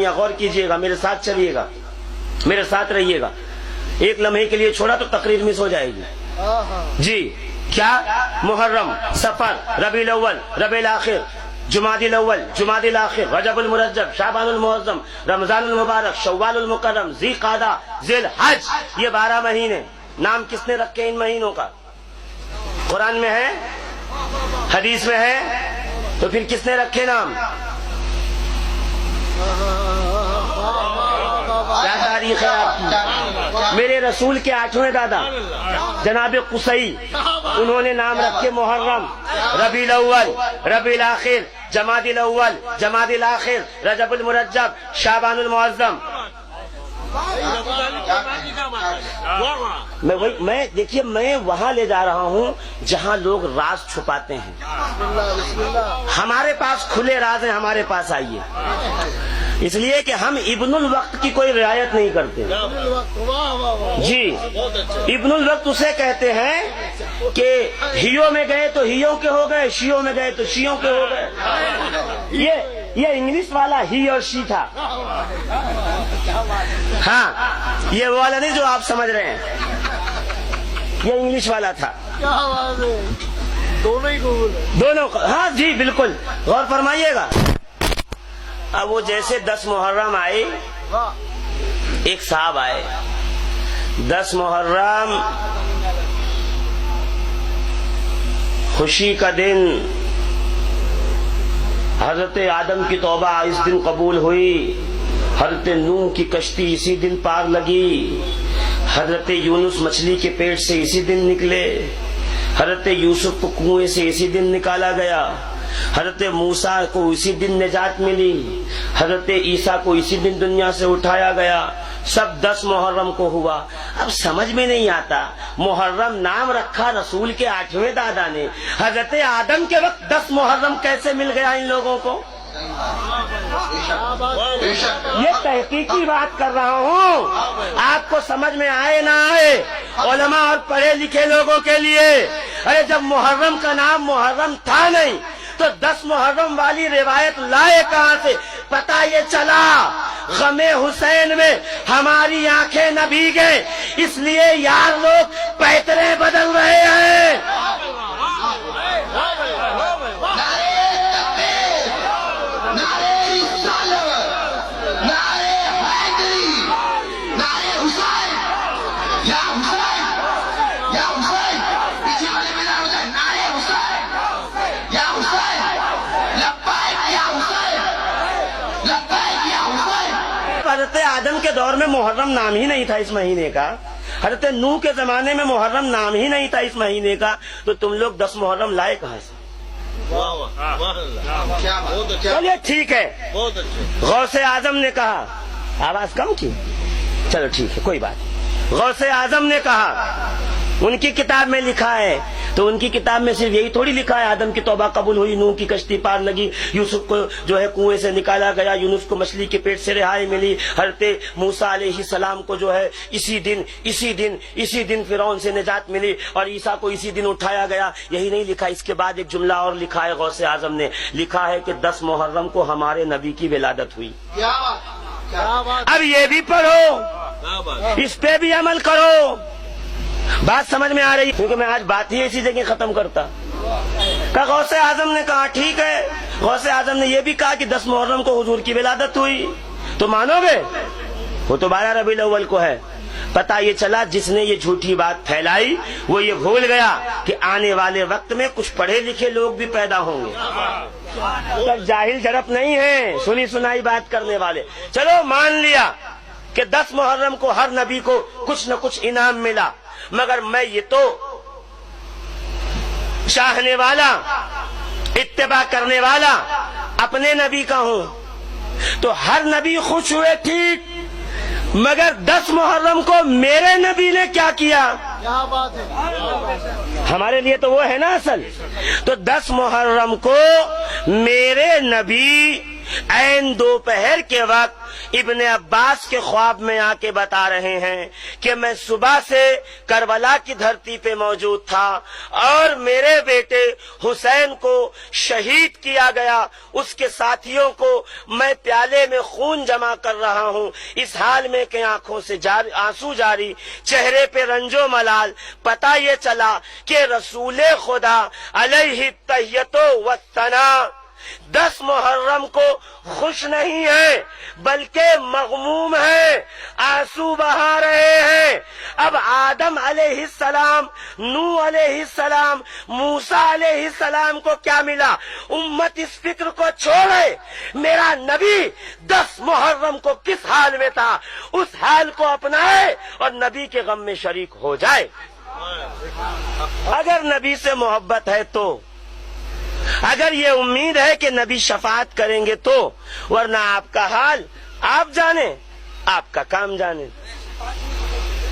غور کیجئے گا، میرے ساتھ چلیے گا، میرے ساتھ رہیے گا. ایک لمحے کے لیے چھوڑا تو تقریر مس ہو جائے گی. جی کیا؟ محرم، سفر، ربیع الاول، ربیع الاخر، جمادی الاول، جمادی الاخر، رجب المرجب، شعبان المعظم، رمضان المبارک، شوال المکرم، ذی قعدہ، ذی الحج، یہ 12 مہینے. نام کس نے رکھے ان مہینوں کا؟ قرآن میں ہے، حدیث میں ہے، تو پھر کس نے رکھے نام؟ کیا تاریخ ہے آپ کی؟ میرے رسول کے 8ویں دادا جناب قصی، انہوں نے نام رکھے محرم، ربیع الاول، ربیع الاخر، جمادی الاول، جمادی الاخر، رجب المرجب، شعبان المعظم. میں دیکھیے، میں وہاں لے جا رہا ہوں جہاں لوگ راز چھپاتے ہیں. ہمارے پاس کھلے راز ہیں، ہمارے پاس آئیے. اس لیے کہ ہم ابن الوقت کی کوئی رعایت نہیں کرتے. جی ابن الوقت اسے کہتے ہیں کہ ہیوں میں گئے تو ہیوں کے ہو گئے، شیوں میں گئے تو شیوں کے ہو گئے. یہ انگلش والا ہی اور شی تھا. ہاں یہ وہ والا نہیں جو آپ سمجھ رہے ہیں، یہ انگلش والا تھا. دونوں. ہاں جی بالکل، غور فرمائیے گا. اب وہ جیسے 10 محرم آئے، ایک صاحب آئے 10 محرم خوشی کا دن، حضرت آدم کی توبہ اس دن قبول ہوئی، حضرت نوح کی کشتی اسی دن پار لگی، حضرت یونس مچھلی کے پیٹ سے اسی دن نکلے، حضرت یوسف کو کنویں سے اسی دن نکالا گیا، حضرت موسیٰ کو اسی دن نجات ملی، حضرت عیسیٰ کو اسی دن دنیا سے اٹھایا گیا. سب 10 محرم کو ہوا. اب سمجھ میں نہیں آتا، محرم نام رکھا رسول کے 8ویں دادا نے، حضرت آدم کے وقت 10 محرم کیسے مل گیا ان لوگوں کو؟ یہ تحقیقی بات کر رہا ہوں، آپ کو سمجھ میں آئے نہ آئے، علماء اور پڑھے لکھے لوگوں کے لیے. ارے جب محرم کا نام محرم تھا نہیں تو 10 محرم والی روایت لائے کہاں سے؟ پتہ یہ چلا غم حسین میں ہماری آنکھیں نہ بھیگے، اس لیے یار لوگ پیترے بدل رہے ہیں. حضرت آدم کے دور میں محرم نام ہی نہیں تھا اس مہینے کا، حضرت نوح کے زمانے میں محرم نام ہی نہیں تھا اس مہینے کا، تو تم لوگ 10 محرم لائے کہاں سے؟ چلیے ٹھیک ہے. غوث اعظم نے کہا، آواز کم کی، چلو ٹھیک ہے کوئی بات. غوث اعظم نے کہا، ان کی کتاب میں لکھا ہے، تو ان کی کتاب میں صرف یہی تھوڑی لکھا ہے آدم کی توبہ قبول ہوئی، نوح کی کشتی پار لگی، یوسف کو جو ہے کنویں سے نکالا گیا، یونس کو مچھلی کے پیٹ سے رہائی ملی، حضرت موسیٰ علیہ السلام کو جو ہے اسی دن فرعون سے نجات ملی، اور عیسیٰ کو اسی دن اٹھایا گیا. یہی نہیں لکھا، اس کے بعد ایک جملہ اور لکھا ہے غوث اعظم نے، لکھا ہے کہ 10 محرم کو ہمارے نبی کی ولادت ہوئی. اب یہ بھی پڑھو، اس پہ بھی عمل کرو. بات سمجھ میں آ رہی ہے؟ کیونکہ میں آج بات ہی اسی جگہ ختم کرتا. کہ غوث اعظم نے کہا ٹھیک ہے. غوث اعظم نے یہ بھی کہا کہ 10 محرم کو حضور کی ولادت ہوئی، تو مانو گے؟ وہ تو 12 ربیع الاول کو ہے. پتہ یہ چلا جس نے یہ جھوٹی بات پھیلائی وہ یہ بھول گیا کہ آنے والے وقت میں کچھ پڑھے لکھے لوگ بھی پیدا ہوں گے. جاہل جھڑپ نہیں ہے، سنی سنائی بات کرنے والے. چلو مان لیا کہ 10 محرم کو ہر نبی کو کچھ نہ کچھ انعام ملا، مگر میں یہ تو چاہنے والا، اتباع کرنے والا اپنے نبی کا ہوں، تو ہر نبی خوش ہوئے ٹھیک، مگر 10 محرم کو میرے نبی نے کیا کیا؟ ہمارے لیے تو وہ ہے نا اصل. تو 10 محرم کو میرے نبی عین دوپہر کے وقت ابن عباس کے خواب میں آ کے بتا رہے ہیں کہ میں صبح سے کربلا کی دھرتی پہ موجود تھا اور میرے بیٹے حسین کو شہید کیا گیا، اس کے ساتھیوں کو میں پیالے میں خون جمع کر رہا ہوں، اس حال میں کہ آنکھوں سے آنسو جاری، چہرے پہ رنج و ملال۔ پتہ یہ چلا کہ رسول خدا علیہ التحیۃ والثناء 10 محرم کو خوش نہیں ہے بلکہ مغموم ہے، آنسو بہا رہے ہیں۔ اب آدم علیہ السلام، نوح علیہ السلام، موسیٰ علیہ السلام کو کیا ملا؟ امت اس فکر کو چھوڑے، میرا نبی 10 محرم کو کس حال میں تھا، اس حال کو اپنائے اور نبی کے غم میں شریک ہو جائے۔ اگر نبی سے محبت ہے تو، اگر یہ امید ہے کہ نبی شفاعت کریں گے تو، ورنہ آپ کا حال آپ جانیں، آپ کا کام جانیں۔